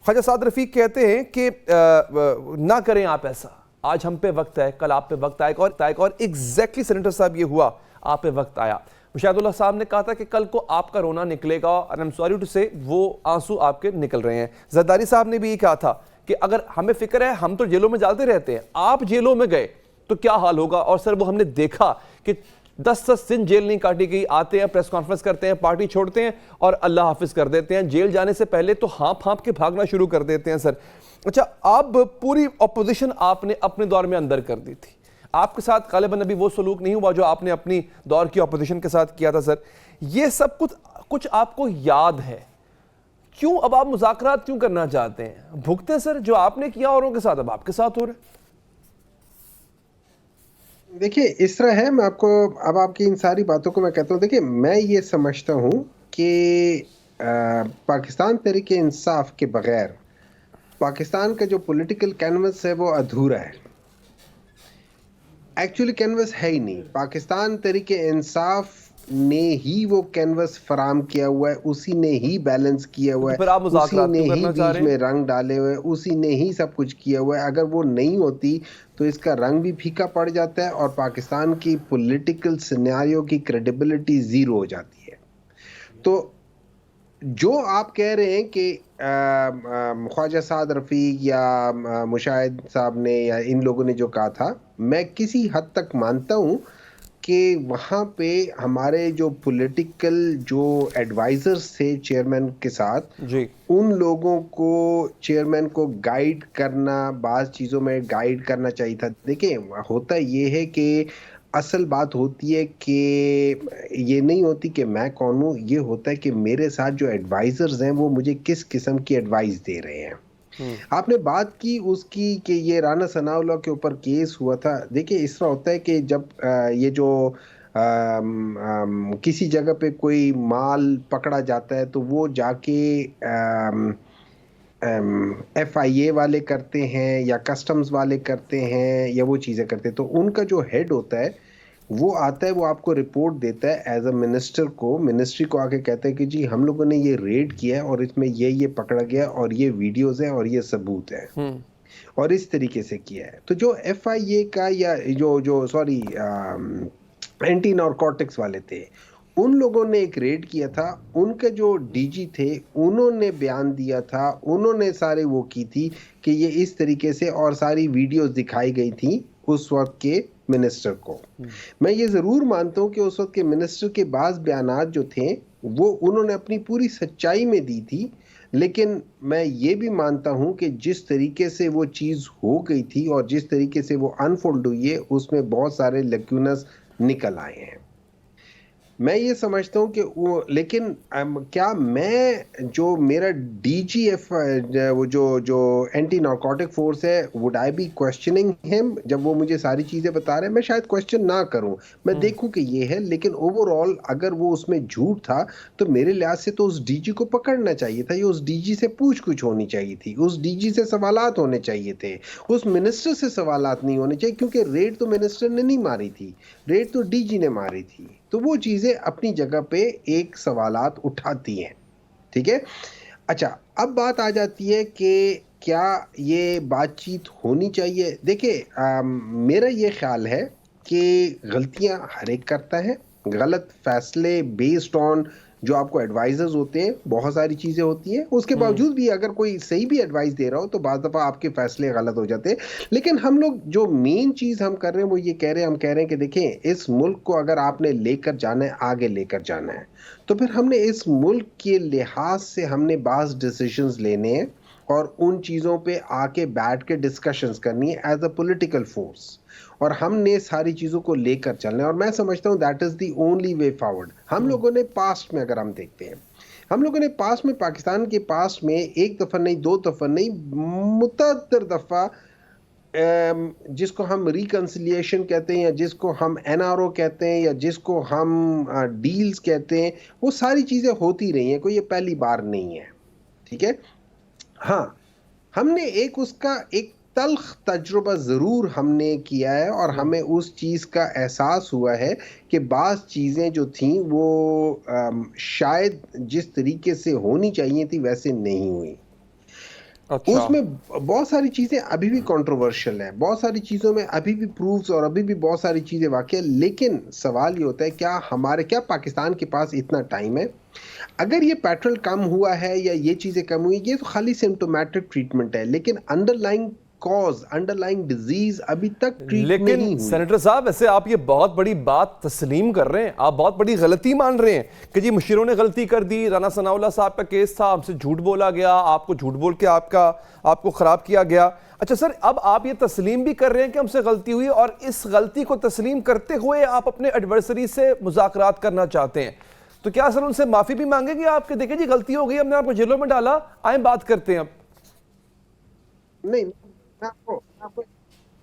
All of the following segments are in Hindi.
ख्वाजा साद रफ़ीक कहते हैं कि ना करें आप ऐसा, आज हम पे वक्त है, कल आप पे वक्त आएगा और एग्जैक्टली सेनेटर साहब ये हुआ, आप पे वक्त आया। मुशाहिदुल्लाह साहब ने कहा था कि कल को आपका रोना निकलेगा और आई एम सॉरी टू से वो आंसू आपके निकल रहे हैं। जरदारी साहब ने भी ये कहा था कि अगर हमें फिक्र है, हम तो जेलों में जाते रहते हैं, आप जेलों में गए तो क्या हाल होगा। और सर वो हमने देखा कि 10-10 दिन जेल नहीं काटी गई, आते हैं प्रेस कॉन्फ्रेंस करते हैं, पार्टी छोड़ते हैं और अल्लाह हाफिज कर देते हैं। जेल जाने से पहले तो हाँप के भागना शुरू कर देते हैं सर। अच्छा, अब पूरी अपोजिशन आपने अपने दौर में अंदर कर दी थी, आपके साथ गालिबन अभी वो सलूक नहीं हुआ जो आपने अपनी दौर की अपोजिशन के साथ किया था सर। ये सब कुछ आपको याद है, क्यों अब आप मुज़ाकरात क्यों करना चाहते हैं? भुगते सर जो आपने किया औरों के साथ अब आपके साथ हो रहा है। देखिए इस तरह है, मैं आपको अब आपकी इन सारी बातों को मैं कहता हूँ, देखिए मैं ये समझता हूँ कि पाकिस्तान तहरीके इंसाफ के बगैर पाकिस्तान का जो पॉलिटिकल कैनवस है वो अधूरा है। एक्चुअली कैनवस है ही नहीं, पाकिस्तान तहरीके इंसाफ ने ही वो कैनवस फराम किया हुआ है, उसी ने ही बैलेंस किया हुआ है, फिर आप उसी मुज़ाकरात ने क्यों ही करना चाह बीच रहे हैं? में रंग डाले हुए, उसी ने ही सब कुछ किया हुआ है। अगर वो नहीं होती तो इसका रंग भी फीका पड़ जाता है और पाकिस्तान की पॉलिटिकल सिनेरियो की क्रेडिबिलिटी जीरो हो जाती है। तो जो आप कह रहे हैं कि ख्वाजा साद रफ़ीक या मुशाहिद साहब ने या इन लोगों ने जो कहा था, मैं किसी हद तक मानता हूँ कि वहाँ पे हमारे जो पॉलिटिकल जो एडवाइजर्स थे चेयरमैन के साथ जी, उन लोगों को चेयरमैन को गाइड करना, बाज़ चीज़ों में गाइड करना चाहिए था। देखिए होता ये है कि असल बात होती है कि ये नहीं होती कि मैं कौन हूँ, ये होता है कि मेरे साथ जो एडवाइजर्स हैं वो मुझे किस किस्म की एडवाइस दे रहे हैं। आपने बात की उसकी कि ये राना सनाउल्लाह के ऊपर केस हुआ था। देखिए इस तरह होता है कि जब ये जो किसी जगह पे कोई माल पकड़ा जाता है तो वो जाके FIA वाले करते हैं या कस्टम्स वाले करते हैं या वो चीज़ें करते हैं, तो उनका जो हेड होता है वो आता है, वो आपको रिपोर्ट देता है एज अ मिनिस्टर को, मिनिस्ट्री को आके कहता है कि जी हम लोगों ने ये रेड किया है और इसमें ये पकड़ा गया और ये वीडियोस हैं और ये सबूत है और इस तरीके से किया है। तो जो FIA का या जो सॉरी एंटी नारकोटिक्स वाले थे, उन लोगों ने एक रेड किया था, उनके जो DG थे उन्होंने बयान दिया था, उन्होंने सारे वो की थी कि ये इस तरीके से, और सारी वीडियोस दिखाई गई थी उस वक्त के मिनिस्टर को। मैं ये ज़रूर मानता हूँ कि उस वक्त के मिनिस्टर के बाज़ बयानात जो थे वो उन्होंने अपनी पूरी सच्चाई में दी थी, लेकिन मैं ये भी मानता हूँ कि जिस तरीके से वो चीज़ हो गई थी और जिस तरीके से वो अनफोल्ड हुई है उसमें बहुत सारे लैक्यूनस निकल आए हैं। मैं ये समझता हूँ कि वो, लेकिन क्या मैं जो मेरा DGF वो जो एंटी नारकोटिक फोर्स है, would I be questioning him जब वो मुझे सारी चीज़ें बता रहे हैं? मैं शायद क्वेश्चन ना करूं, मैं देखूं कि ये है, लेकिन ओवरऑल अगर वो उसमें झूठ था तो मेरे लिहाज से तो उस DG को पकड़ना चाहिए था, या उस DG से पूछ होनी चाहिए थी, उस DG से सवालात होने चाहिए थे, उस मिनिस्टर से सवालात नहीं होने चाहिए, क्योंकि रेड तो मिनिस्टर ने नहीं मारी थी, रेड तो DG ने मारी थी। तो वो चीजें अपनी जगह पे एक सवालात उठाती हैं, ठीक है। अच्छा, अब बात आ जाती है कि क्या ये बातचीत होनी चाहिए। देखिए मेरा ये ख्याल है कि गलतियां हर एक करता है, गलत फैसले बेस्ड ऑन जो आपको एडवाइजर्स होते हैं, बहुत सारी चीजें होती हैं, उसके बावजूद भी अगर कोई सही भी एडवाइस दे रहा हो तो बाज़ दफा आपके फैसले गलत हो जाते हैं। लेकिन हम लोग जो मेन चीज हम कर रहे हैं वो ये कह रहे हैं, हम कह रहे हैं कि देखें इस मुल्क को अगर आपने लेकर जाना है, आगे लेकर जाना है, तो फिर हमने इस मुल्क के लिहाज से हमने बाज़ डिसीजंस लेने हैं और उन चीज़ों पे आके बैठ के डिस्कशंस करनी है एज अ पॉलिटिकल फोर्स, और हमने सारी चीज़ों को लेकर चलना है। और मैं समझता हूँ that is the only way forward. हम लोगों ने पास्ट में अगर हम देखते हैं, हम लोगों ने पास्ट में, पाकिस्तान के पास्ट में एक दफ़ा नहीं, दो दफ़ा नहीं, मुतअद्दिद दफ़ा जिसको हम रिकन्सिलिएशन कहते हैं या जिसको हम NRO कहते हैं या जिसको हम डील्स कहते हैं, वो सारी चीज़ें होती रही हैं, कोई ये पहली बार नहीं है, ठीक है। हाँ, हमने एक उसका एक तल्ख तजुर्बा ज़रूर हमने किया है और हमें उस चीज़ का एहसास हुआ है कि बाज़ चीज़ें जो थीं वो शायद जिस तरीके से होनी चाहिए थी वैसे नहीं हुई। अच्छा। उसमें बहुत सारी चीजें अभी भी कंट्रोवर्शियल है, बहुत सारी चीजों में अभी भी प्रूफ्स और अभी भी बहुत सारी चीजें वाकई है। लेकिन सवाल ये होता है, क्या पाकिस्तान के पास इतना टाइम है? अगर ये पेट्रोल कम हुआ है या ये चीजें कम हुई, ये तो खाली सिम्टोमेटिक ट्रीटमेंट है, लेकिन अंडरलाइंग कॉज, अंडरलाइंग डिजीज अभी तक ट्रीट लेकिन नहीं हुई। सेनेटर साहब, ऐसे आप ये बहुत बड़ी बात तस्लीम कर रहे हैं, आप बहुत बड़ी गलती मान रहे हैं कि जी मुशीरों ने गलती कर दी, राना सनाउल्लाह साहब का केस था, हमसे झूठ बोला गया, आपको झूठ बोल के आपको खराब किया गया। अच्छा सर, अब आप ये तस्लीम भी कर रहे हैं कि हमसे गलती हुई, और इस गलती को तस्लीम करते हुए आप अपने एडवर्सरी से मुज़ाकरात करना चाहते हैं, तो क्या सर उनसे माफी भी मांगेंगे आपके? देखिए जी, गलती हो गई, हमने आपको जेलों में डाला, आए बात करते हैं अब। नहीं,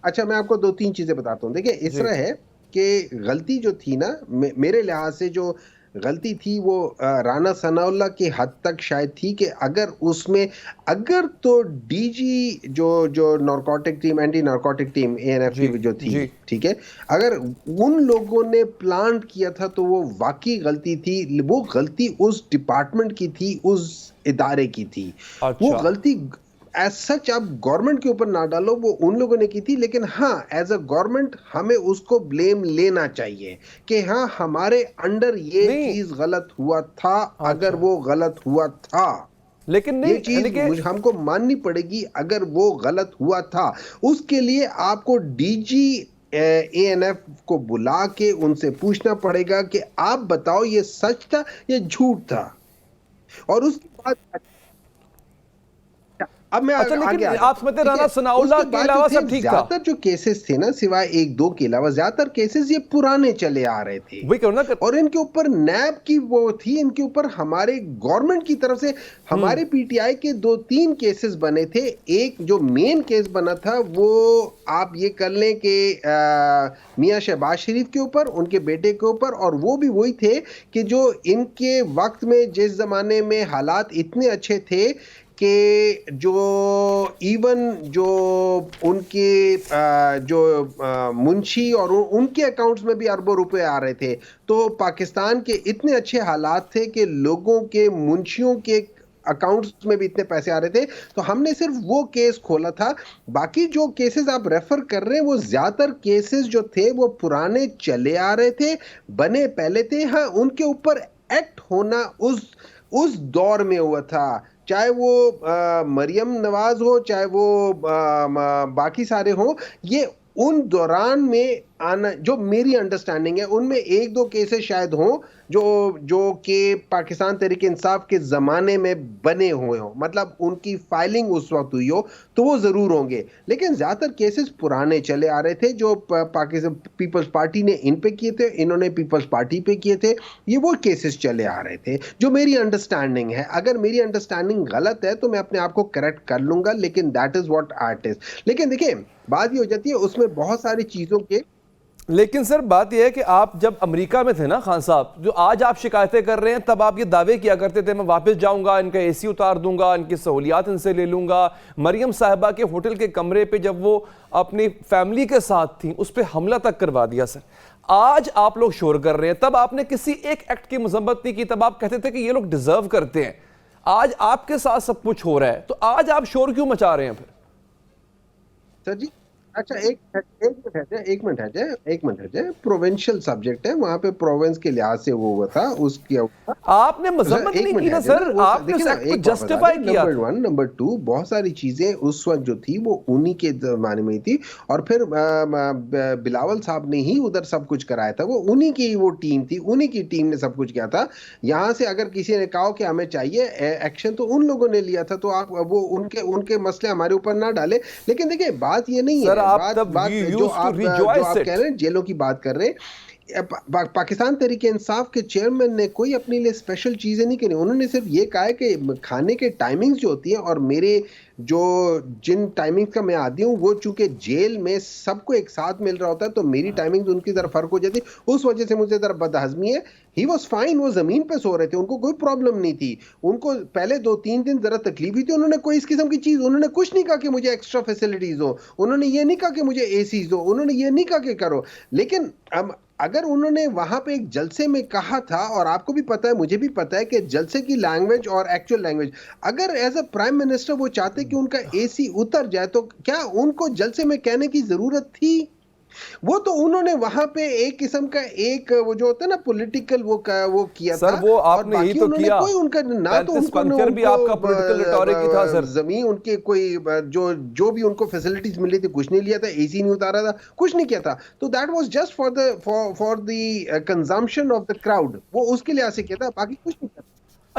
अच्छा, मैं आपको दो तीन चीजें बताता हूँ। देखिए, इस जी तरह है कि गलती जो थी ना, मेरे लिहाज से जो गलती थी वो राना सनाउल्लाह की हद तक शायद थी कि अगर तो डीजी जो जो narcotic team, anti narcotic team ANF ji की जो थी, जी। ठीक है, अगर उन लोगों ने प्लान किया था तो वो वाकई गलती थी। वो गलती उस डिपार्टमेंट की थी, उस इदारे की थी। वो अच्छा। गलती एज सच आप गवर्नमेंट के ऊपर ना डालो, वो उन लोगों ने की थी। लेकिन हाँ, एज अ गवर्नमेंट हमें उसको ब्लेम लेना चाहिए कि हाँ, हमारे अंडर ये नहीं। चीज गलत हुआ था। अगर अच्छा, वो गलत हुआ था, लेकिन ये नहीं यानी चीज कि मुझे हमको माननी पड़ेगी। अगर वो गलत हुआ था, उसके लिए आपको डीजी एएनएफ को बुला के उनसे पूछना पड़ेगा कि आप बताओ ये सच था या झूठ था। और उसके बाद अब मैं अच्छा, आगे लेकिन आ आप जाता हूँ, समझते ठीक राना है। सनाउल्लाह उसके के बाद जो अलावा थे, सब ठीक था? ज्यादातर जो केसेस थे ना, सिवाय एक दो के अलावा, ज्यादातर केसेस ये पुराने चले आ रहे थे। वही करो ना और इनके ऊपर नैब की वो थी, इनके ऊपर हमारे गवर्नमेंट की तरफ से हमारे पीटीआई के दो तीन केसेस बने थे। एक जो मेन केस बना था वो आप ये कर लें कि मियां शहबाज शरीफ के ऊपर, उनके बेटे के ऊपर। और वो भी वही थे कि जो इनके वक्त में, जिस जमाने में हालात इतने अच्छे थे कि जो इवन जो उनके जो मुंशी और उनके अकाउंट्स में भी अरबों रुपए आ रहे थे। तो पाकिस्तान के इतने अच्छे हालात थे कि लोगों के, मुंशियों के अकाउंट्स में भी इतने पैसे आ रहे थे। तो हमने सिर्फ वो केस खोला था। बाकी जो केसेस आप रेफर कर रहे हैं, वो ज्यादातर केसेस जो थे वो पुराने चले आ रहे थे, बने पहले थे। हाँ, उनके ऊपर एक्ट होना उस दौर में हुआ था। चाहे वो मरियम नवाज हो, चाहे वो बाकी सारे हो, ये उन दौरान में आना, जो मेरी अंडरस्टैंडिंग है, उनमें एक दो केसेस शायद हों जो जो कि पाकिस्तान तहरीक इंसाफ के जमाने में बने हुए हो, मतलब उनकी फाइलिंग उस वक्त हुई हो, तो वो जरूर होंगे। लेकिन ज्यादातर केसेस पुराने चले आ रहे थे जो पाकिस्तान पीपल्स पार्टी ने इन पे किए थे, इन्होंने पीपल्स पार्टी पे किए थे। ये वो केसेस चले आ रहे थे, जो मेरी अंडरस्टैंडिंग है। अगर मेरी अंडरस्टैंडिंग गलत है तो मैं अपने आप को करेक्ट कर लूंगा, लेकिन that is what art is. लेकिन देखिए, बात ये हो जाती है, उसमें बहुत सारी चीजों के। लेकिन सर बात यह है कि आप जब अमेरिका में थे ना खान साहब, जो आज आप शिकायतें कर रहे हैं, तब आप ये दावे किया करते थे मैं वापस जाऊंगा, इनका एसी उतार दूंगा, इनकी सहूलियात इनसे ले लूंगा। मरियम साहिबा के होटल के कमरे पे जब वो अपनी फैमिली के साथ थी, उस पर हमला तक करवा दिया। सर आज आप लोग शोर कर रहे हैं, तब आपने किसी एक एक्ट की मजम्मत नहीं की, तब आप कहते थे कि ये लोग डिजर्व करते हैं। आज आपके साथ सब कुछ हो रहा है, तो आज आप शोर क्यों मचा रहे हैं फिर? सर जी, अच्छा, एक मिनट है जाए। प्रोविंशियल सब्जेक्ट है, वहां पे प्रोविंस के लिहाज से वो हुआ था, उसके आपने मजम्मत नहीं की ना सर, आपने उस एक्ट को जस्टिफाई किया। नंबर वन, नंबर टू, बहुत सारी चीजें उस वक्त जो थी वो उन्हीं के जमाने में थी। और फिर बिलावल साहब ने ही उधर सब कुछ कराया था, वो उन्हीं की वो टीम थी, उन्हीं की टीम ने सब कुछ किया था। यहाँ से अगर किसी ने कहा कि हमें चाहिए एक्शन, तो उन लोगों ने लिया था। तो आप वो उनके उनके मसले हमारे ऊपर ना डाले। लेकिन देखिए, बात ये नहीं सर है, आप बात तब बात you जो used to आप rejoice कह it। रहे हैं, जेलों की बात कर रहे हैं। पाकिस्तान तहरीक इंसाफ के चेयरमैन ने कोई अपने लिए स्पेशल चीजें नहीं करी। उन्होंने सिर्फ ये कहा है कि खाने के टाइमिंग्स जो होती हैं, और मेरे जो जिन टाइमिंग्स का मैं आदी हूँ, वो चूंकि जेल में सबको एक साथ मिल रहा होता है, तो मेरी टाइमिंग्स उनकी तरफ फर्क हो जाती, उस वजह से मुझे तरफ बदहजमी है। ही वॉज फाइन, वो जमीन पे सो रहे थे, उनको कोई प्रॉब्लम नहीं थी। उनको पहले 2-3 दिन जरा तकलीफ हुई थी। उन्होंने कोई इस किस्म की चीज, उन्होंने कुछ नहीं कहा कि मुझे एक्स्ट्रा फैसिलिटीज हो, उन्होंने ये नहीं कहा कि मुझे एसीज हो, उन्होंने ये नहीं कहा कि करो। लेकिन अगर उन्होंने वहां पे एक जलसे में कहा था, और आपको भी पता है, मुझे भी पता है कि जलसे की लैंग्वेज और एक्चुअल लैंग्वेज, अगर एज अ प्राइम मिनिस्टर वो चाहते कि उनका एसी उतर जाए, तो क्या उनको जलसे में कहने की जरूरत थी? वो तो उन्होंने वहां पे एक किस्म का एक वो जो होता है ना पॉलिटिकल वो किया सर था, वो और आपने यही बाकी तो उन्होंने किया। कोई उनका ना तो 35 उनको न पंक्चर भी उनको आपका पॉलिटिकल रिटॉरिक ही था सर। जमीन उनके कोई जो जो भी उनको फैसिलिटीज मिली थी, कुछ नहीं लिया था, एसी नहीं उतारा था, कुछ नहीं किया था। तो that was just for the consumption of the crowd, वो उसके लिए ऐसे किया था, बाकी कुछ नहीं किया था।